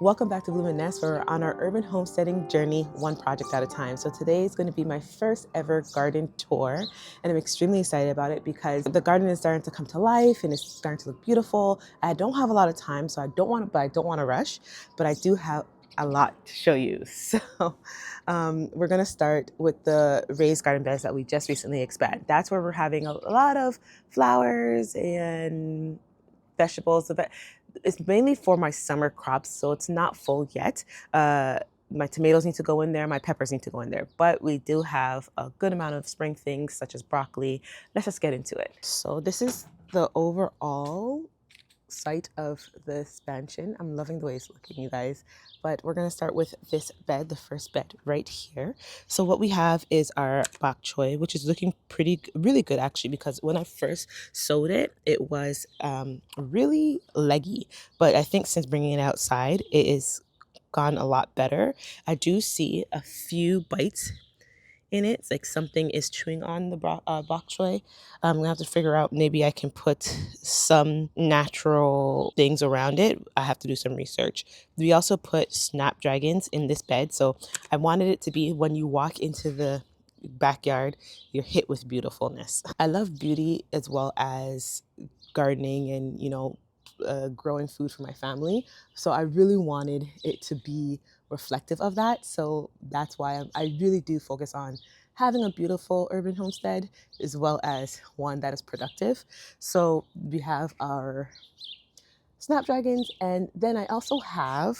Welcome back to Bloom and Nest, where we're on our urban homesteading journey, one project at a time. So today is going to be my first ever garden tour, and I'm extremely excited about it because the garden is starting to come to life and it's starting to look beautiful. I don't have a lot of time, so I don't want to rush, but I do have a lot to show you. So we're going to start with the raised garden beds that we just recently expanded. That's where we're having a lot of flowers and vegetables. It's mainly for my summer crops, so it's not full yet. My tomatoes need to go in there, my peppers need to go in there, but we do have a good amount of spring things such as broccoli. Let's just get into it. So this is the overall site of the expansion. I'm loving the way it's looking, you guys. But we're going to start with this bed, the first bed right here. So what we have is our bok choy, which is looking really good actually, because when I first sowed it, it was really leggy. But I think since bringing it outside, it is gone a lot better. I do see a few bites in it. It's like something is chewing on the bok choy. I'm gonna have to figure out, maybe I can put some natural things around it. I have to do some research. We also put snapdragons in this bed, so I wanted it to be, when you walk into the backyard, you're hit with beautifulness. I love beauty as well as gardening and growing food for my family, so I really wanted it to be reflective of that. So that's why I really do focus on having a beautiful urban homestead as well as one that is productive. So we have our snapdragons, and then I also have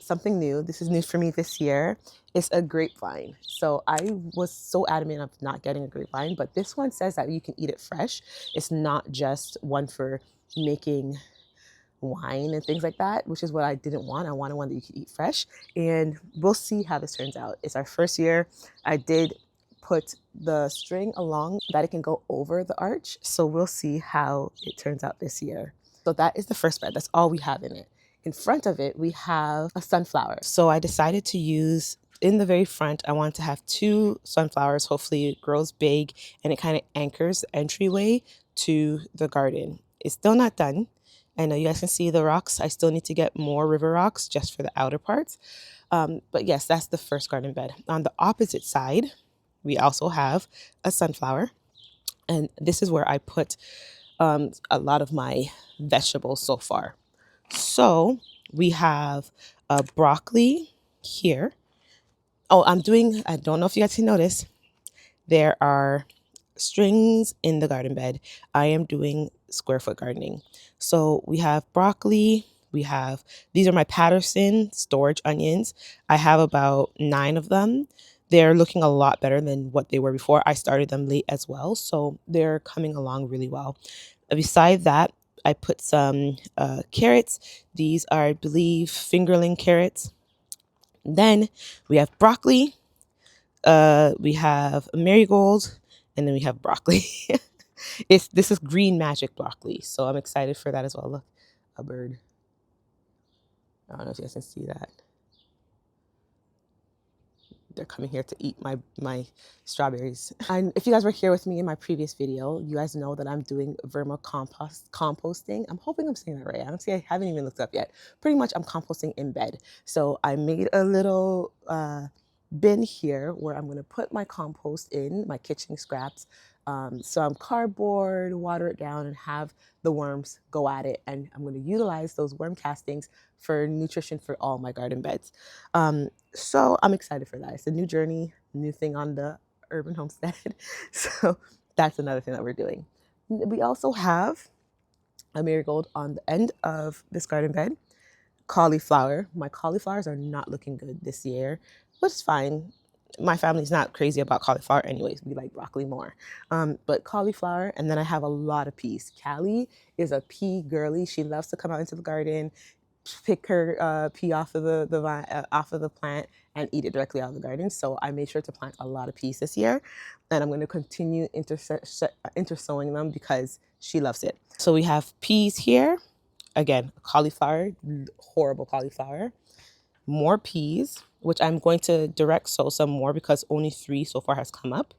something new. This is new for me this year. It's a grapevine. So I was so adamant of not getting a grapevine, but this one says that you can eat it fresh. It's not just one for making wine and things like that, which is what I didn't want. I wanted one that you could eat fresh, and we'll see how this turns out. It's our first year. I did put the string along that it can go over the arch, so we'll see how it turns out this year. So that is the first bed. That's all we have in it. In front of it, we have a sunflower. So I decided to use, in the very front, I wanted to have 2 sunflowers. Hopefully it grows big and it kind of anchors the entryway to the garden. It's still not done. I know you guys can see the rocks. I still need to get more river rocks just for the outer parts. But yes, that's the first garden bed. On the opposite side, we also have a sunflower. And this is where I put a lot of my vegetables so far. So we have a broccoli here. Oh, I don't know if you guys can notice, there are strings in the garden bed. I am doing square foot gardening. So we have broccoli. These are my Patterson storage onions. I have about 9 of them. They're looking a lot better than what they were before. I started them late as well, so they're coming along really well. Beside that, I put some carrots. These are, I believe, fingerling carrots. Then we have broccoli. We have marigold, and then we have broccoli. This is green magic broccoli, so I'm excited for that as well. Look, a bird. I don't know if you guys can see that. They're coming here to eat my strawberries. And if you guys were here with me in my previous video, you guys know that I'm doing composting. I'm hoping I'm saying that right. I haven't even looked up yet. Pretty much I'm composting in bed. So I made a little bin here where I'm going to put my compost in, my kitchen scraps. Some cardboard, water it down, and have the worms go at it. And I'm going to utilize those worm castings for nutrition for all my garden beds. So I'm excited for that. It's a new journey, new thing on the urban homestead. So that's another thing that we're doing. We also have a marigold on the end of this garden bed. Cauliflower. My cauliflowers are not looking good this year, but it's fine. My family's not crazy about cauliflower anyways. We like broccoli more. But cauliflower, and then I have a lot of peas. Callie is a pea girly. She loves to come out into the garden, pick her pea off of the vine, off of the plant, and eat it directly out of the garden. So I made sure to plant a lot of peas this year, and I'm going to continue intersowing them because she loves it. So we have peas here. Again, cauliflower, horrible cauliflower. More peas, which I'm going to direct sow some more because only 3 so far has come up.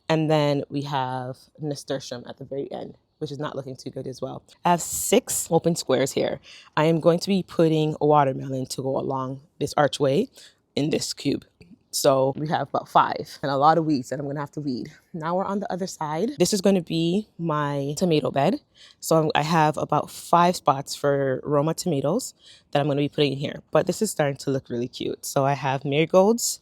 And then we have nasturtium at the very end. which is not looking too good as well. I have 6 open squares here. I am going to be putting a watermelon to go along this archway in this cube. So we have about 5 and a lot of weeds that I'm gonna have to weed. Now we're on the other side. This is gonna be my tomato bed. So I have about 5 spots for Roma tomatoes that I'm gonna be putting in here. But this is starting to look really cute. So I have marigolds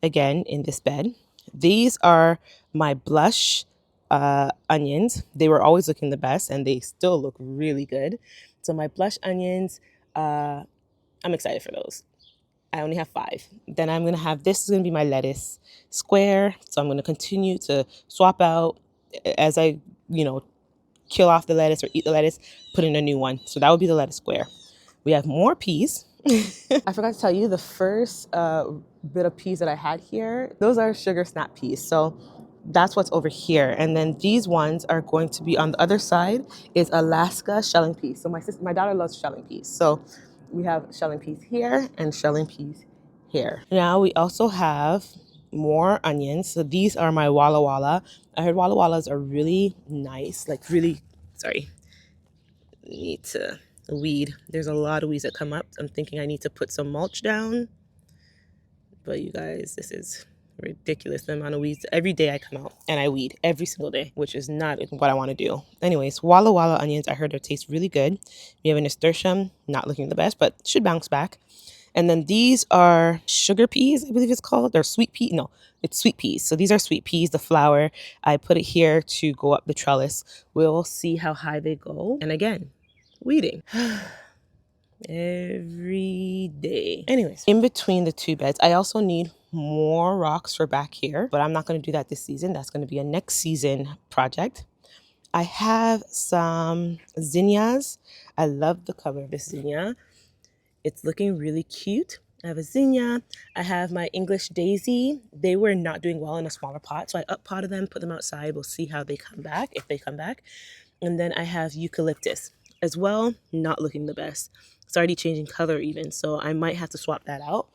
again in this bed. These are my blush onions. They were always looking the best and they still look really good. So my blush onions, I'm excited for those. I only have 5. Then I'm going to have, this is going to be my lettuce square. So I'm going to continue to swap out as I, kill off the lettuce or eat the lettuce, put in a new one. So that would be the lettuce square. We have more peas. I forgot to tell you, the first bit of peas that I had here, those are sugar snap peas. So that's what's over here. And then these ones are going to be on the other side is Alaska shelling peas. So my daughter loves shelling peas. So we have shelling peas here and shelling peas here. Now we also have more onions. So these are my Walla Walla. I heard Walla Wallas are really nice, like really, sorry, need to weed. There's a lot of weeds that come up. I'm thinking I need to put some mulch down. But you guys, this is ridiculous, the amount of weeds. Every day I come out and I weed every single day, which is not what I want to do. Anyways, Walla Walla onions, I heard they taste really good. We have a nasturtium, not looking the best, but should bounce back. And then these are sugar peas, I believe it's called, or sweet pea. No, it's sweet peas. So these are sweet peas, the flower. I put it here to go up the trellis. We'll see how high they go. And again, weeding. Every day. Anyways, in between the 2 beds, I also need more rocks for back here, but I'm not going to do that this season. That's going to be a next season project. I have some zinnias. I love the color of this zinnia. It's looking really cute. I have a zinnia. I have my English daisy. They were not doing well in a smaller pot, so I up potted them, put them outside. We'll see how they come back, if they come back. And then I have eucalyptus as well, not looking the best. It's already changing color even, so I might have to swap that out,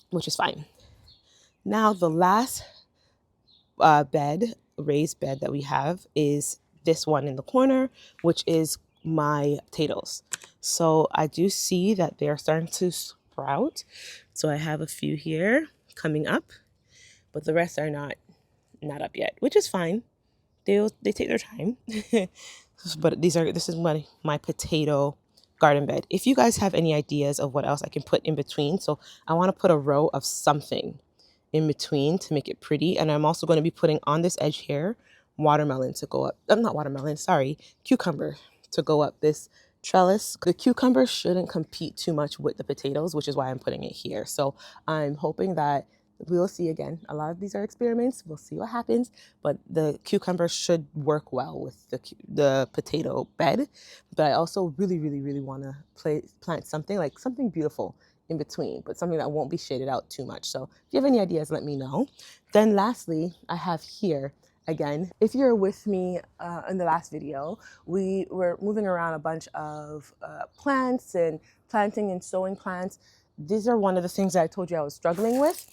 which is fine. Now the last raised bed that we have is this one in the corner, which is my potatoes. So I do see that they are starting to sprout. So I have a few here coming up, but the rest are not up yet, which is fine. They take their time. But this is my potato garden bed. If you guys have any ideas of what else I can put in between, so I want to put a row of something in between to make it pretty. And I'm also going to be putting on this edge here watermelon to go up. Not watermelon, sorry, cucumber to go up this trellis. The cucumber shouldn't compete too much with the potatoes, which is why I'm putting it here. So I'm hoping that we'll see. Again, a lot of these are experiments. We'll see what happens, but the cucumber should work well with the potato bed. But I also really, really, really want to plant something beautiful in between, but something that won't be shaded out too much. So if you have any ideas, let me know. Then lastly, I have here, again, if you're with me in the last video, we were moving around a bunch of plants and planting and sowing plants. These are one of the things that I told you I was struggling with.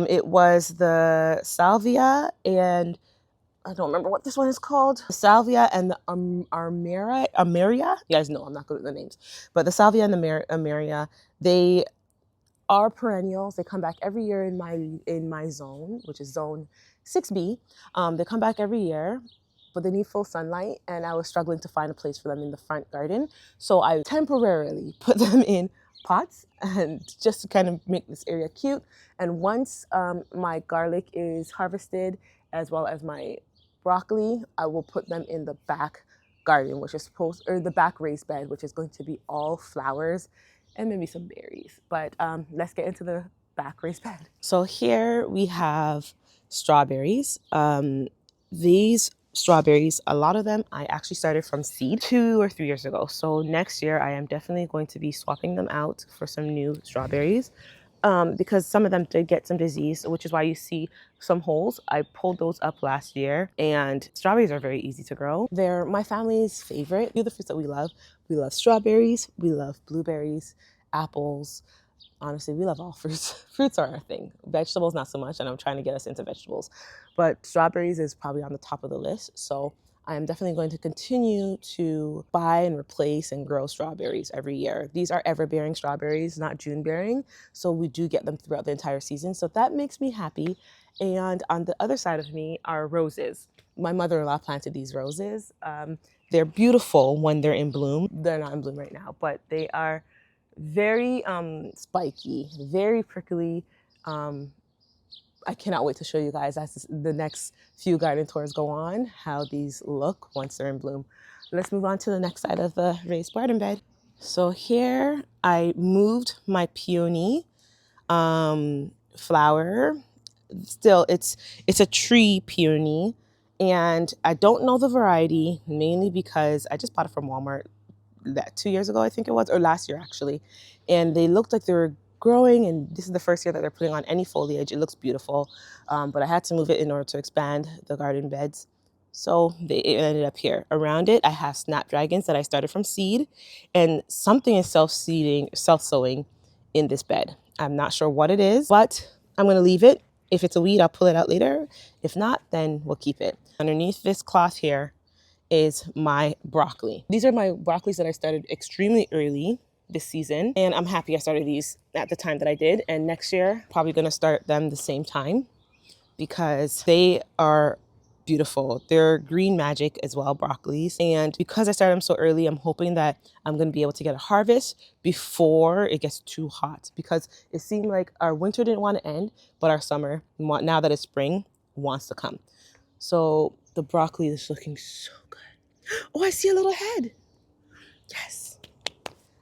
It was the salvia and I don't remember what this one is called. The salvia and the armeria. You guys know I'm not good with the names. But the salvia and the armeria, they are perennials. They come back every year in my zone, which is zone 6B. They come back every year, but they need full sunlight. And I was struggling to find a place for them in the front garden. So I temporarily put them in pots and just to kind of make this area cute. And once my garlic is harvested, as well as my broccoli, I will put them in the back garden, which is the back raised bed, which is going to be all flowers and maybe some berries. But let's get into the back raised bed. So here we have strawberries. These strawberries, a lot of them I actually started from seed 2 or 3 years ago. So next year I am definitely going to be swapping them out for some new strawberries because some of them did get some disease, which is why you see some holes. I pulled those up last year, and strawberries are very easy to grow. They're my family's favorite. They're the fruits that we love. We love strawberries, we love blueberries, apples. Honestly, we love all fruits. Fruits are our thing. Vegetables, not so much, and I'm trying to get us into vegetables. But strawberries is probably on the top of the list. So I am definitely going to continue to buy and replace and grow strawberries every year. These are ever-bearing strawberries, not June-bearing, so we do get them throughout the entire season. So that makes me happy. And on the other side of me are roses. My mother-in-law planted these roses. They're beautiful when they're in bloom. They're not in bloom right now, but they are very spiky, very prickly. I cannot wait to show you guys as the next few garden tours go on how these look once they're in bloom. Let's move on to the next side of the raised garden bed. So here I moved my peony flower. Still, it's a tree peony, and I don't know the variety, mainly because I just bought it from Walmart that 2 years ago, I think it was, or last year actually. And they looked like they were growing, and this is the first year that they're putting on any foliage. It looks beautiful, but I had to move it in order to expand the garden beds. So it ended up here. Around it, I have snapdragons that I started from seed, and something is self-sowing in this bed. I'm not sure what it is, but I'm gonna leave it. If it's a weed, I'll pull it out later. If not, then we'll keep it. Underneath this cloth here is my broccoli. These are my broccolis that I started extremely early this season, and I'm happy I started these at the time that I did. And next year, probably gonna start them the same time because they are beautiful. They're green magic as well, broccolis. And because I started them so early, I'm hoping that I'm gonna be able to get a harvest before it gets too hot, because it seemed like our winter didn't want to end, but our summer, now that it's spring, wants to come. So the broccoli is looking so good. Oh, I see a little head. Yes,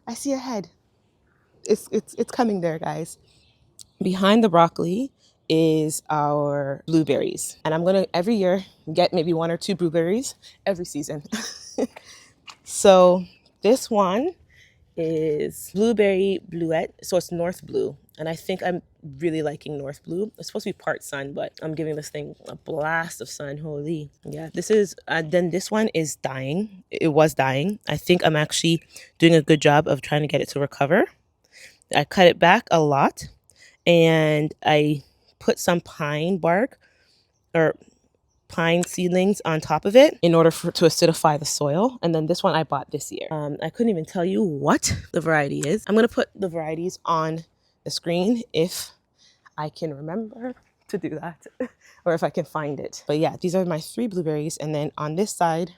I see a head. It's coming there, guys. Behind the broccoli is our blueberries. And I'm gonna every year get maybe 1 or 2 blueberries every season. So this one is blueberry bluette. So it's North Blue. And I think I'm really liking North Blue. It's supposed to be part sun, but I'm giving this thing a blast of sun. Holy. Yeah, this is, then this one is dying. It was dying. I think I'm actually doing a good job of trying to get it to recover. I cut it back a lot, and I put some pine bark or pine seedlings on top of it in order to acidify the soil. And then this one I bought this year. I couldn't even tell you what the variety is. I'm gonna put the varieties on the screen if I can remember to do that or if I can find it. But yeah, these are my 3 blueberries. And then on this side,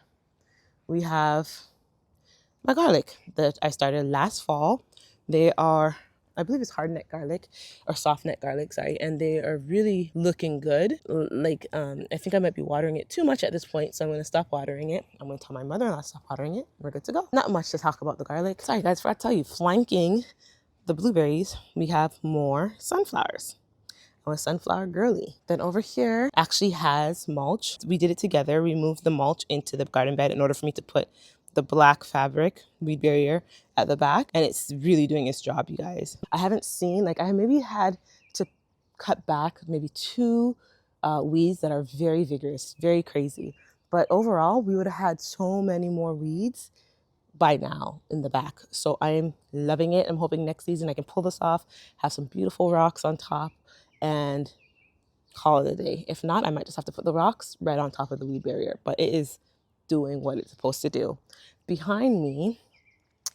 we have my garlic that I started last fall. They are, I believe it's hard neck garlic or soft neck garlic, sorry, and they are really looking good. Like, I think I might be watering it too much at this point, so I'm gonna stop watering it. I'm gonna tell my mother-in-law to stop watering it. We're good to go. Not much to talk about the garlic. Sorry guys, forgot to tell you, flanking the blueberries, we have more sunflowers. I'm a sunflower girly. Then over here actually has mulch. We did it together. We moved the mulch into the garden bed in order for me to put the black fabric weed barrier at the back, and it's really doing its job, you guys. I haven't seen, like, I maybe had to cut back maybe 2 weeds that are very vigorous, very crazy. But overall, we would have had so many more weeds by now in the back. So I am loving it. I'm hoping next season I can pull this off, have some beautiful rocks on top, and call it a day. If not, I might just have to put the rocks right on top of the weed barrier, but it is doing what it's supposed to do. Behind me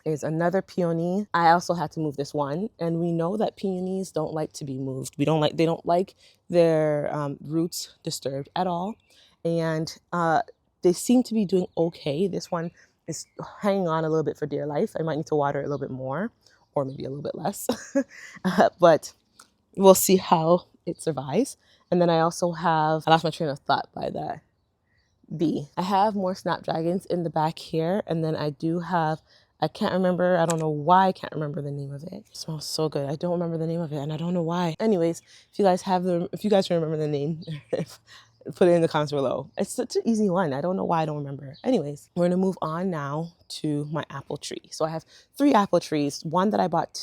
is another peony. I also had to move this one, and we know that peonies don't like to be moved. They don't like their roots disturbed at all, and they seem to be doing okay. This one is hanging on a little bit for dear life. I might need to water it a little bit more, or maybe a little bit less, but we'll see how it survives. And then I also have, I lost my train of thought by that bee. I have more snapdragons in the back here, and then I do have, I can't remember, I don't know why I can't remember the name of it. It smells so good. I don't remember the name of it, and I don't know why. Anyways, if you guys remember the name, put it in the comments below. It's such an easy one. I don't know why I don't remember. Anyways, we're gonna move on now to my apple tree. So I have 3 apple trees, one that I bought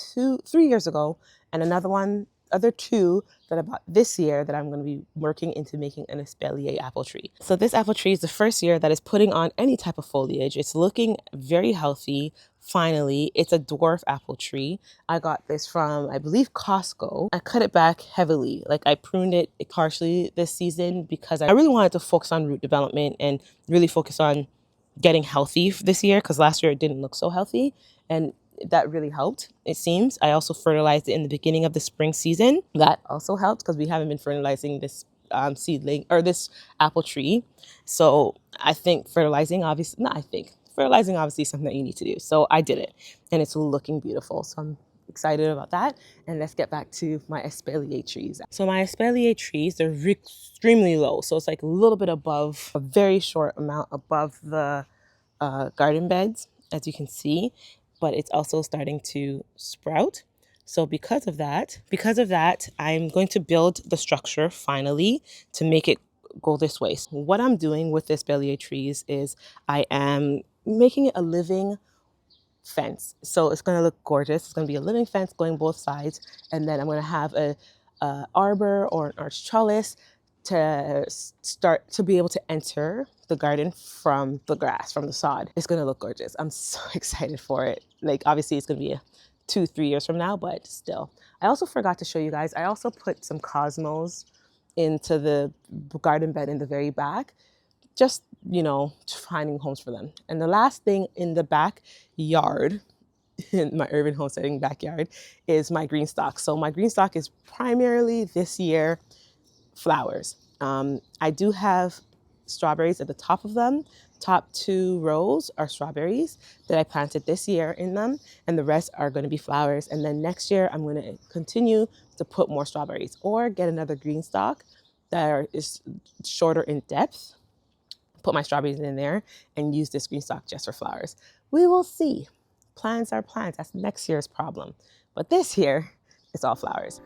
3 years ago, and another one other two that I bought this year that I'm going to be working into making an espalier apple tree. So this apple tree is the first year that is putting on any type of foliage. It's looking very healthy. Finally, it's a dwarf apple tree. I got this from, I believe, Costco. I cut it back heavily. Like, I pruned it partially this season because I really wanted to focus on root development and really focus on getting healthy this year, because last year it didn't look so healthy, and that really helped, it seems. I also fertilized it in the beginning of the spring season. That also helped because we haven't been fertilizing this seedling or this apple tree. So I think fertilizing, obviously, not I think, fertilizing obviously is something that you need to do. So I did it, and it's looking beautiful. So I'm excited about that. And let's get back to my espalier trees. So my espalier trees, they're extremely low. So it's like a little bit above, a very short amount above the garden beds, as you can see, but it's also starting to sprout. So because of that, I'm going to build the structure finally to make it go this way. So what I'm doing with this espalier trees is I am making it a living fence. So it's going to look gorgeous. It's going to be a living fence going both sides. And then I'm going to have a arbor or an arch trellis to start to be able to enter the garden from the grass, from the sod. It's going to look gorgeous. I'm so excited for it. Like, obviously it's going to be 2-3 years from now, but still. I also forgot to show you guys, I also put some cosmos into the garden bed in the very back, just, finding homes for them. And the last thing in the backyard, in my urban homesteading backyard, is my green stalk. So my green stalk is primarily this year flowers. I do have strawberries at the top of them. Top 2 rows are strawberries that I planted this year in them, and the rest are going to be flowers. And then next year I'm going to continue to put more strawberries or get another green stalk that is shorter in depth, put my strawberries in there, and use this green stalk just for flowers. We will see. Plans are plans. That's next year's problem. But this year, it's all flowers.